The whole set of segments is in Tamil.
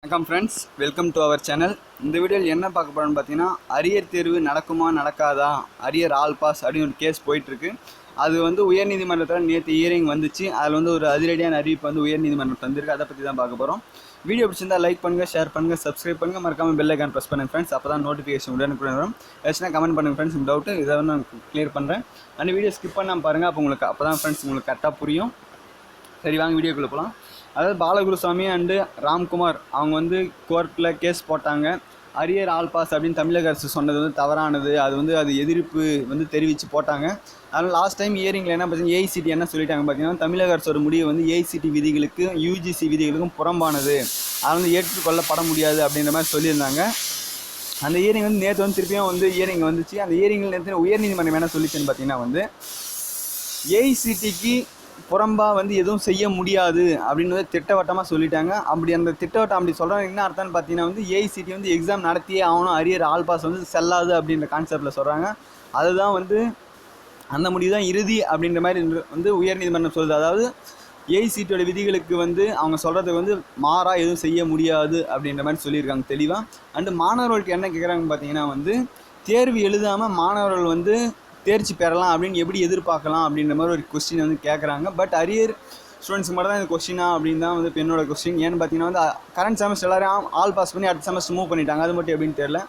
வணக்கம் friends, welcome to our channel. இந்த வீடியோவில் என்ன பார்க்க போகிறோன்னு பார்த்தீங்கன்னா, அரியர் தேர்வு நடக்குமா நடக்காதா, அரியர் ஆல் பாஸ் அப்படின்னு ஒரு கேஸ் போயிட்டுருக்கு. அது வந்து உயர்நீதிமன்றத்தில் நேற்று ஹியரிங் வந்துச்சு. அதில் ஒரு அதிரடியான அறிவிப்பு உயர்நீதிமன்றம் தந்திருக்கு. அதை பற்றி தான் பார்க்க போகிறோம். வீடியோ பிடிச்சிருந்தால் லைக் பண்ணுங்கள், ஷேர் பண்ணுங்கள், சப்ஸ்கிரைப் பண்ணுங்கள், மறக்காமல் பெல் ஐக்கான் ப்ரெஸ் பண்ணுங்கள் ஃப்ரெண்ட்ஸ். அப்போ தான் நோட்டிஃபிகேஷன் உடனுக்குடன் வரும். ஏதாச்சும் கமெண்ட் பண்ணுங்கள் ஃப்ரெண்ட்ஸ். உங்கள் டவுட்டு இதை நான் கிளியர் பண்ணுறேன். அந்த வீடியோ ஸ்கிப் பண்ணாமல் பாருங்கள். அப்போ தான் ஃப்ரெண்ட்ஸ் உங்களுக்கு கரெக்டாக புரியும். சரி, வாங்க வீடியோக்குள்ளே போகலாம். அதாவது பாலகுருசாமி அண்டு ராம்குமார் அவங்க கோர்ட்டில் கேஸ் போட்டாங்க. அரியர் ஆல் பாஸ் அப்படின்னு தமிழக அரசு சொன்னது தவறானது, அது எதிர்ப்பு தெரிவித்து போட்டாங்க. அதனால் லாஸ்ட் டைம் ஹியரிங்கில் என்ன பார்த்தீங்கன்னா, ஏஐசிடி என்ன சொல்லிட்டாங்க பார்த்தீங்கன்னா, தமிழக அரசோட முடிவு ஏஐசிடி விதிகளுக்கு யூஜிசி விதிகளுக்கும் புறம்பானது, அதை ஏற்றுக்கொள்ளப்பட முடியாது அப்படின்ற மாதிரி சொல்லியிருந்தாங்க. அந்த ஹியரிங் நேற்று திருப்பியும் ஹியரிங் வந்துச்சு. அந்த ஹியரிங்கில் நேற்று உயர்நீதிமன்றம் என்ன சொல்லிச்சுன்னு பார்த்தீங்கன்னா, ஏஐசிடிக்கு புறம்பாக எதுவும் செய்ய முடியாது அப்படின்னு திட்டவட்டமாக சொல்லிட்டாங்க. அப்படி அந்த திட்டவட்டம் அப்படி சொல்கிறாங்க என்ன அர்த்தம்னு பார்த்தீங்கன்னா, ஏஐசிடி எக்ஸாம் நடத்தியே ஆகணும், அரியர் ஆல் பாஸ் செல்லாது அப்படின்ற கான்செப்டில் சொல்கிறாங்க. அதுதான் அந்த முடிவு தான் இறுதி அப்படின்ற மாதிரி உயர்நீதிமன்றம் சொல்லுது. அதாவது ஏஐசிடியோட விதிகளுக்கு அவங்க சொல்கிறது மாறா எதுவும் செய்ய முடியாது அப்படின்ற மாதிரி சொல்லியிருக்காங்க தெளிவாக. அண்டு மாணவர்களுக்கு என்ன கேட்குறாங்கன்னு பார்த்தீங்கன்னா, தேர்வு எழுதாமல் மாணவர்கள் தேர்ச்சி பெறலாம் அப்படின்னு எப்படி எதிர்பார்க்கலாம் அப்படின்ற மாதிரி ஒரு கொஸ்டின் கேட்குறாங்க. பட் அரியர் ஸ்டூடெண்ட்ஸ் மட்டும் தான் இந்த கொஸ்டினா அப்படின்னு தான் இப்போ என்னோட கொஸ்டின். ஏன்னு பார்த்தீங்கன்னா, கரண்ட் செமஸ்டர் எல்லாரும் ஆல் பாஸ் பண்ணி அடுத்த செமஸ்டர் மூவ் பண்ணிட்டாங்க. அது மட்டும் எப்படின்னு தெரியல.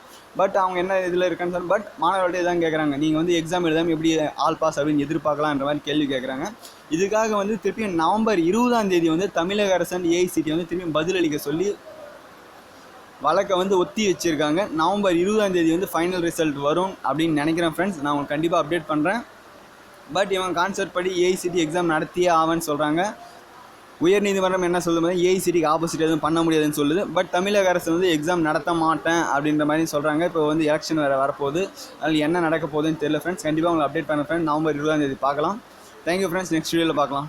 பட் அவங்க என்ன இதில் இருக்கான்னு சொல்லி பட் மாணவர்கள்ட்ட இதான் கேட்குறாங்க, நீங்கள் எக்ஸாம் எழுதாமல் எப்படி ஆல் பாஸ் அப்படின்னு எதிர்பார்க்கலான்ற மாதிரி கேள்வி கேட்குறாங்க. இதுக்காக திருப்பி நவம்பர் 20ஆம் தமிழக அரசு ஏஐசிடி திருப்பி பதிலளிக்க சொல்லி வழக்கை ஒத்தி வச்சுருக்காங்க. நவம்பர் 20ஆம் ஃபைனல் ரிசல்ட் வரும் அப்படின்னு நினைக்கிறேன் ஃப்ரெண்ட்ஸ். நான் உங்களுக்கு கண்டிப்பாக அப்டேட் பண்ணுறேன். பட் இவங்க கான்செப்ட் படி ஏஐசிடி எக்ஸாம் நடத்தியே ஆவன்னு சொல்கிறாங்க. உயர்நீதிமன்றம் என்ன சொல்லுது, ஏஐசிடிக்கு ஆப்போசிட் எதுவும் பண்ண முடியாதுன்னு சொல்லுது. பட் தமிழக அரசு எக்ஸாம் நடத்த மாட்டேன் அப்படின்ற மாதிரி சொல்கிறாங்க. இப்போ எலெக்ஷன் வேறு வரப்போகுது. அதில் என்ன நடக்க போகுதுன்னு தெரியல ஃப்ரெண்ட்ஸ். கண்டிப்பாக உங்களுக்கு அப்டேட் பண்ண ஃப்ரெண்ட். நவம்பர் 20ஆம் பார்க்கலாம். Thank you friends. நெக்ஸ்ட் வீடியோவில் பார்க்கலாம்.